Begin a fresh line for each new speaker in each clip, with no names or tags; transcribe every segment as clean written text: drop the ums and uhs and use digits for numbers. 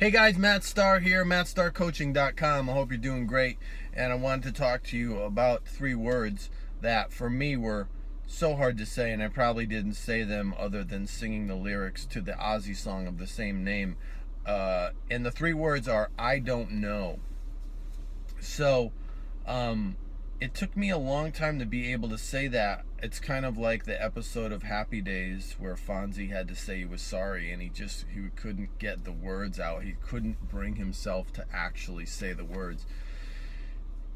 Hey guys, Matt Starr here, mattstarcoaching.com. I hope you're doing great. And I wanted to talk to you about 3 words that for me were so hard to say, and I probably didn't say them other than singing the lyrics to the Ozzy song of the same name. And the 3 words are, I don't know. So, it took me a long time to be able to say that. It's kind of like the episode of Happy Days where Fonzie had to say he was sorry, and he couldn't get the words out. He couldn't bring himself to actually say the words.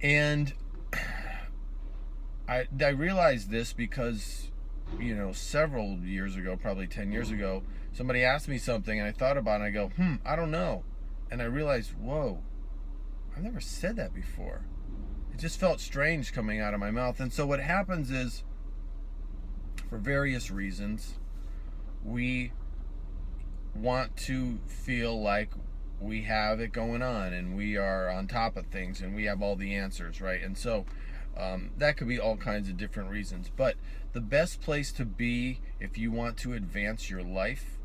And I realized this because, several years ago, probably 10 years ago, somebody asked me something and I thought about it and I go, I don't know. And I realized, whoa, I've never said that before. It just felt strange coming out of my mouth. And so what happens is, for various reasons, we want to feel like we have it going on and we are on top of things and we have all the answers, right? And so that could be all kinds of different reasons. But the best place to be if you want to advance your life,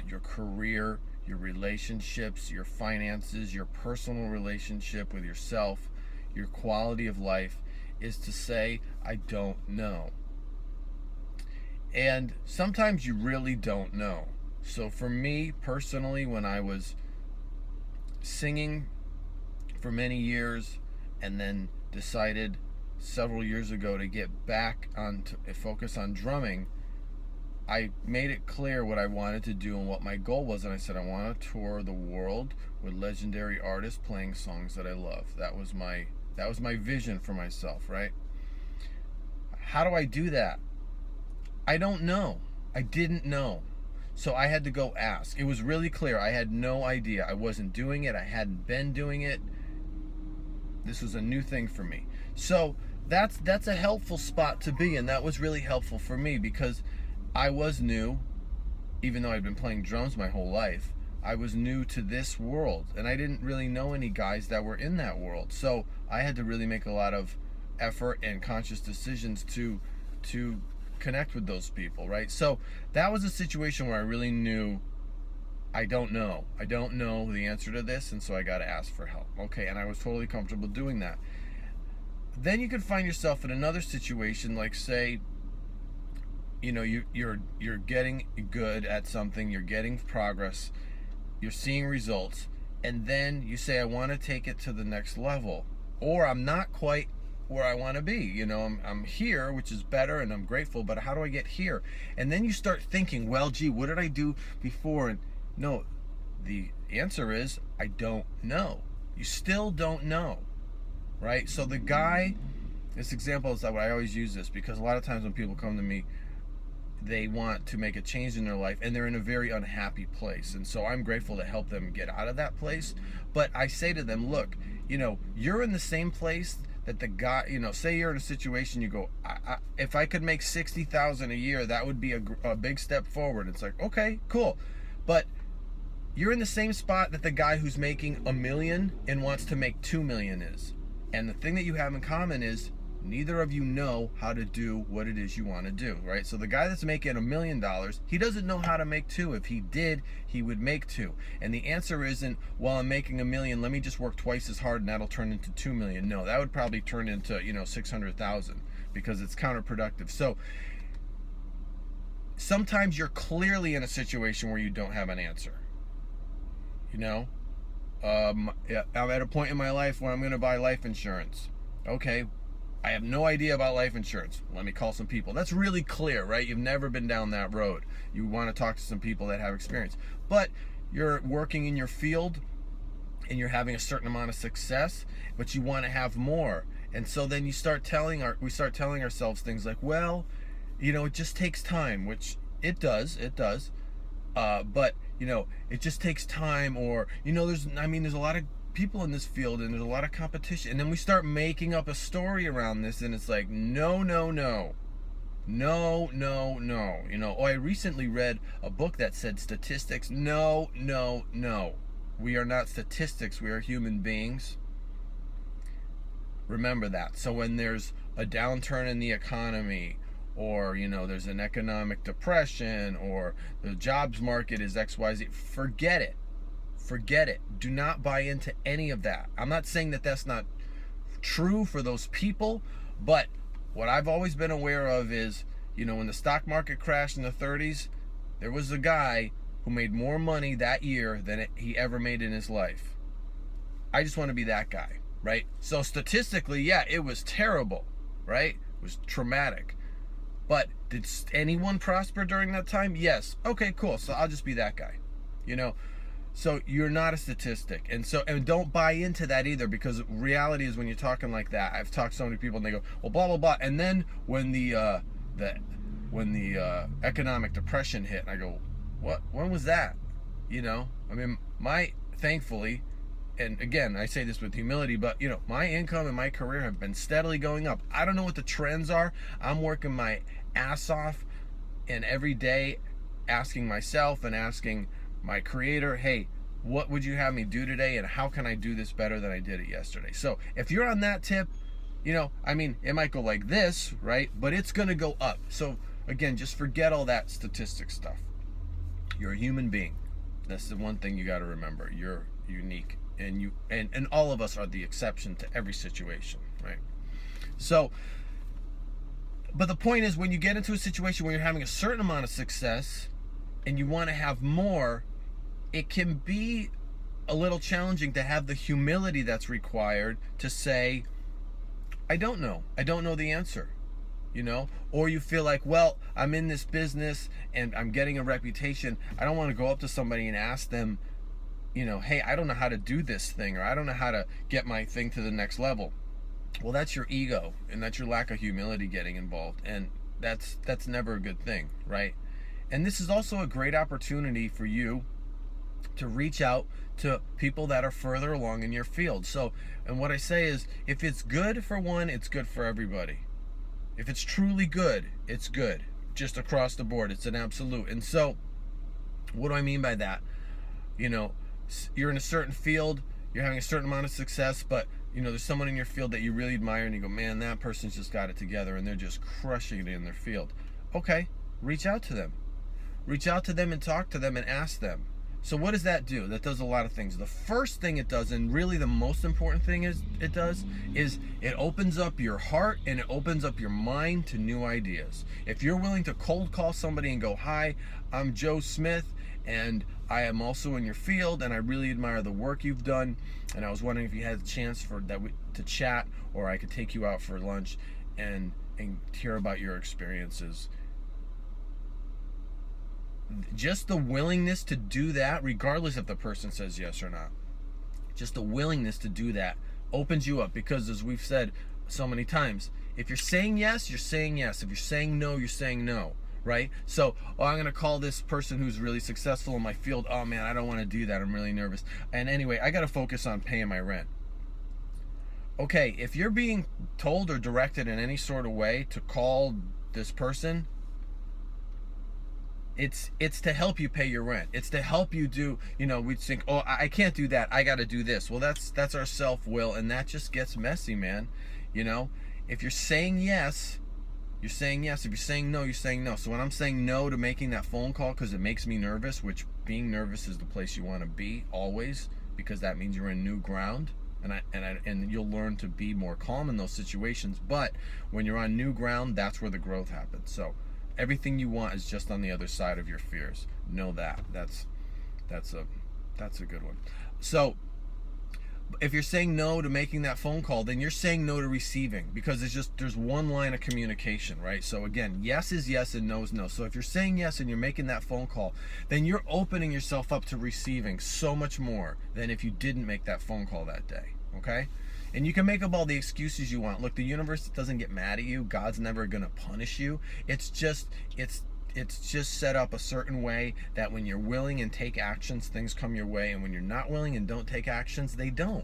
your career, your relationships, your finances, your personal relationship with yourself, your quality of life, is to say, I don't know. And sometimes you really don't know. So for me personally, when I was singing for many years and then decided several years ago to get back on to focus on drumming, I made it clear what I wanted to do and what my goal was, and I said I want to tour the world with legendary artists playing songs that I love. That was my vision for myself, right? How do I do that? I don't know. I didn't know. So I had to go ask. It was really clear. I had no idea. I wasn't doing it. I hadn't been doing it. This was a new thing for me. So that's a helpful spot to be in. That was really helpful for me because I was new, even though I'd been playing drums my whole life. I was new to this world, and I didn't really know any guys that were in that world. So I had to really make a lot of effort and conscious decisions to connect with those people, right? So that was a situation where I really knew, I don't know the answer to this, and so I got to ask for help. Okay, and I was totally comfortable doing that. Then you could find yourself in another situation, like say, you're getting good at something, you're getting progress, you're seeing results, and then you say, I want to take it to the next level, or I'm not quite where I want to be. I'm here, which is better, and I'm grateful, but how do I get here? And then you start thinking, well, gee, what did I do before? And no, the answer is, I don't know. You still don't know, right? So this example is that I always use this because a lot of times when people come to me, they want to make a change in their life and they're in a very unhappy place. And so I'm grateful to help them get out of that place. But I say to them, look, you're in the same place that the guy, say you're in a situation, you go, if I could make $60,000 a year, that would be a big step forward. It's like, okay, cool. But you're in the same spot that the guy who's making $1 million and wants to make $2 million is. And the thing that you have in common is neither of you know how to do what it is you want to do, right? So the guy that's making $1 million, he doesn't know how to make 2. If he did, he would make 2. And the answer isn't, well, I'm making $1 million, let me just work twice as hard and that'll turn into $2 million. No, that would probably turn into, 600,000 because it's counterproductive. So sometimes you're clearly in a situation where you don't have an answer. I'm at a point in my life where I'm going to buy life insurance. Okay, I have no idea about life insurance. Let me call some people. That's really clear, right? You've never been down that road. You want to talk to some people that have experience. But you're working in your field and you're having a certain amount of success, but you want to have more. And so then we start telling ourselves things like, well, it just takes time, which it does. But it just takes time, or there's a lot of people in this field and there's a lot of competition, and then we start making up a story around this, and it's like, no. I recently read a book that said statistics. No. We are not statistics. We are human beings. Remember that. So when there's a downturn in the economy, or there's an economic depression, or the jobs market is XYZ, forget it. Forget it. Do not buy into any of that. I'm not saying that that's not true for those people, but what I've always been aware of is, when the stock market crashed in the 30s, there was a guy who made more money that year than he ever made in his life. I just want to be that guy, right? So statistically, yeah, it was terrible, right? It was traumatic. But did anyone prosper during that time? Yes. Okay, cool. So I'll just be that guy, So you're not a statistic. And don't buy into that either, because reality is when you're talking like that, I've talked to so many people and they go, well, blah, blah, blah. And then when the economic depression hit, and I go, what? When was that? Thankfully, and again, I say this with humility, but my income and my career have been steadily going up. I don't know what the trends are. I'm working my ass off, and every day asking myself and asking my creator, hey, what would you have me do today, and how can I do this better than I did it yesterday? So if you're on that tip, it might go like this, right? But it's gonna go up. So again, just forget all that statistic stuff. You're a human being. That's the one thing you got to remember. You're unique, and all of us are the exception to every situation, right? So, but the point is, when you get into a situation where you're having a certain amount of success and you want to have more, it can be a little challenging to have the humility that's required to say, I don't know the answer, or you feel like, well, I'm in this business and I'm getting a reputation. I don't want to go up to somebody and ask them, hey, I don't know how to do this thing, or I don't know how to get my thing to the next level. Well, that's your ego, and that's your lack of humility getting involved, and that's never a good thing, right? And this is also a great opportunity for you to reach out to people that are further along in your field. So, and what I say is, if it's good for one, it's good for everybody. If it's truly good, it's good, just across the board. It's an absolute. And so, what do I mean by that? You're in a certain field, you're having a certain amount of success, but there's someone in your field that you really admire, and you go, man, that person's just got it together, and they're just crushing it in their field. Okay, reach out to them. Reach out to them and talk to them and ask them. So what does that do? That does a lot of things. The first thing it does, and really the most important thing is it opens up your heart and it opens up your mind to new ideas. If you're willing to cold call somebody and go, hi, I'm Joe Smith, and I am also in your field, and I really admire the work you've done, and I was wondering if you had a chance to chat, or I could take you out for lunch and hear about your experiences. Just the willingness to do that, regardless if the person says yes or not, just the willingness to do that opens you up, because as we've said so many times, if you're saying yes, you're saying yes. If you're saying no, you're saying no, right? So, I'm going to call this person who's really successful in my field. Oh man, I don't want to do that. I'm really nervous. And anyway, I got to focus on paying my rent. Okay, if you're being told or directed in any sort of way to call this person, it's to help you pay your rent. It's to help you do, we think, oh, I can't do that, I got to do this. Well, that's our self-will, and that just gets messy, man. If you're saying yes, you're saying yes. If you're saying no, you're saying no. So when I'm saying no to making that phone call because it makes me nervous, which being nervous is the place you want to be always, because that means you're in new ground, and you'll learn to be more calm in those situations. But when you're on new ground, that's where the growth happens. So everything you want is just on the other side of your fears. Know that. That's a good one. So if you're saying no to making that phone call, then you're saying no to receiving, because there's one line of communication, right? So again, yes is yes and no is no. So if you're saying yes and you're making that phone call, then you're opening yourself up to receiving so much more than if you didn't make that phone call that day, okay? And you can make up all the excuses you want. Look, the universe doesn't get mad at you. God's never gonna punish you. It's just set up a certain way that when you're willing and take actions, things come your way. And when you're not willing and don't take actions, they don't.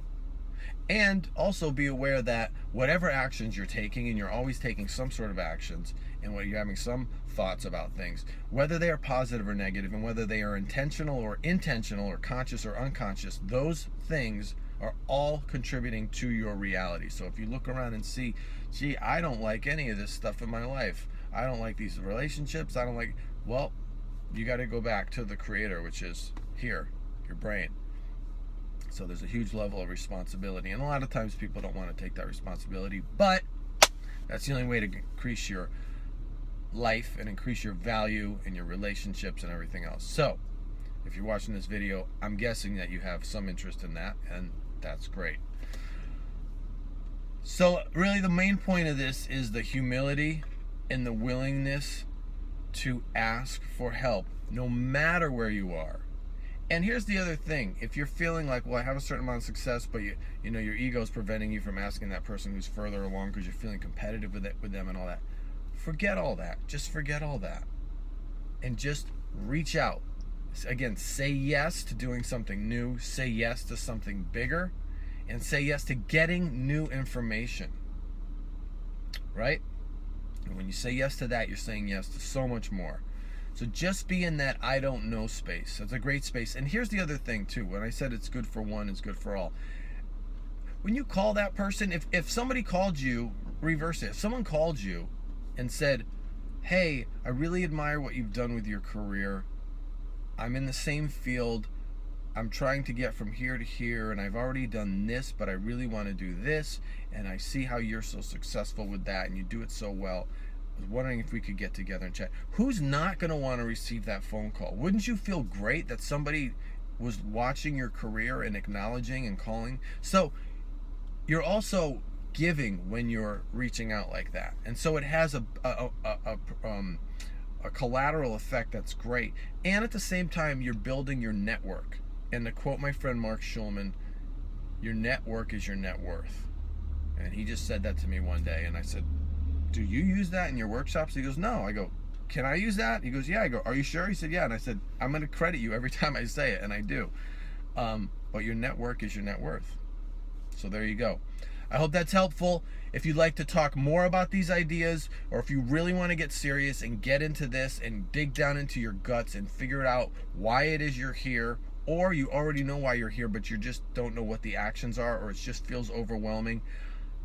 And also be aware that whatever actions you're taking, and you're always taking some sort of actions, and whether you're having some thoughts about things, whether they are positive or negative, and whether they are intentional or conscious or unconscious, those things are all contributing to your reality. So if you look around and see, gee, I don't like any of this stuff in my life, I don't like these relationships, well, you got to go back to the creator, which is here, your brain. So there's a huge level of responsibility, and a lot of times people don't want to take that responsibility, but that's the only way to increase your life and increase your value in your relationships and everything else. So if you're watching this video, I'm guessing that you have some interest in that, and that's great. So really the main point of this is the humility and the willingness to ask for help, no matter where you are. And here's the other thing. If you're feeling like, well, I have a certain amount of success, but you know your ego is preventing you from asking that person who's further along because you're feeling competitive with them and all that, forget all that. Just forget all that. And just reach out. Again, say yes to doing something new. Say yes to something bigger. And say yes to getting new information. Right? And when you say yes to that, you're saying yes to so much more. So just be in that I don't know space. That's a great space. And here's the other thing too. When I said it's good for one, it's good for all. When you call that person, if somebody called you, reverse it. If someone called you and said, hey, I really admire what you've done with your career. I'm in the same field. I'm trying to get from here to here, and I've already done this, but I really want to do this, and I see how you're so successful with that, and you do it so well. I was wondering if we could get together and chat. Who's not going to want to receive that phone call? Wouldn't you feel great that somebody was watching your career and acknowledging and calling? So you're also giving when you're reaching out like that, and so it has a collateral effect that's great. And at the same time, you're building your network. And to quote my friend Mark Schulman, your network is your net worth. And he just said that to me one day, and I said, do you use that in your workshops? He goes, no. I go, can I use that? He goes, yeah. I go, are you sure? He said, yeah. And I said, I'm going to credit you every time I say it, and I do. But your network is your net worth. So there you go. I hope that's helpful. If you'd like to talk more about these ideas, or if you really want to get serious and get into this and dig down into your guts and figure out why it is you're here, or you already know why you're here, but you just don't know what the actions are, or it just feels overwhelming,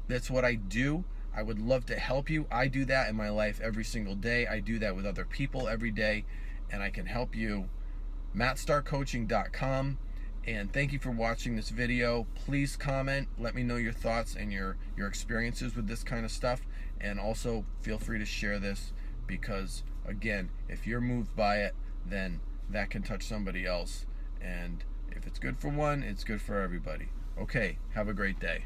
that's what I do. I would love to help you. I do that in my life every single day. I do that with other people every day, and I can help you. mattstarcoaching.com. And thank you for watching this video. Please comment, let me know your thoughts and your experiences with this kind of stuff, and also feel free to share this, because again, if you're moved by it, then that can touch somebody else, and if it's good for one, it's good for everybody. Okay, have a great day.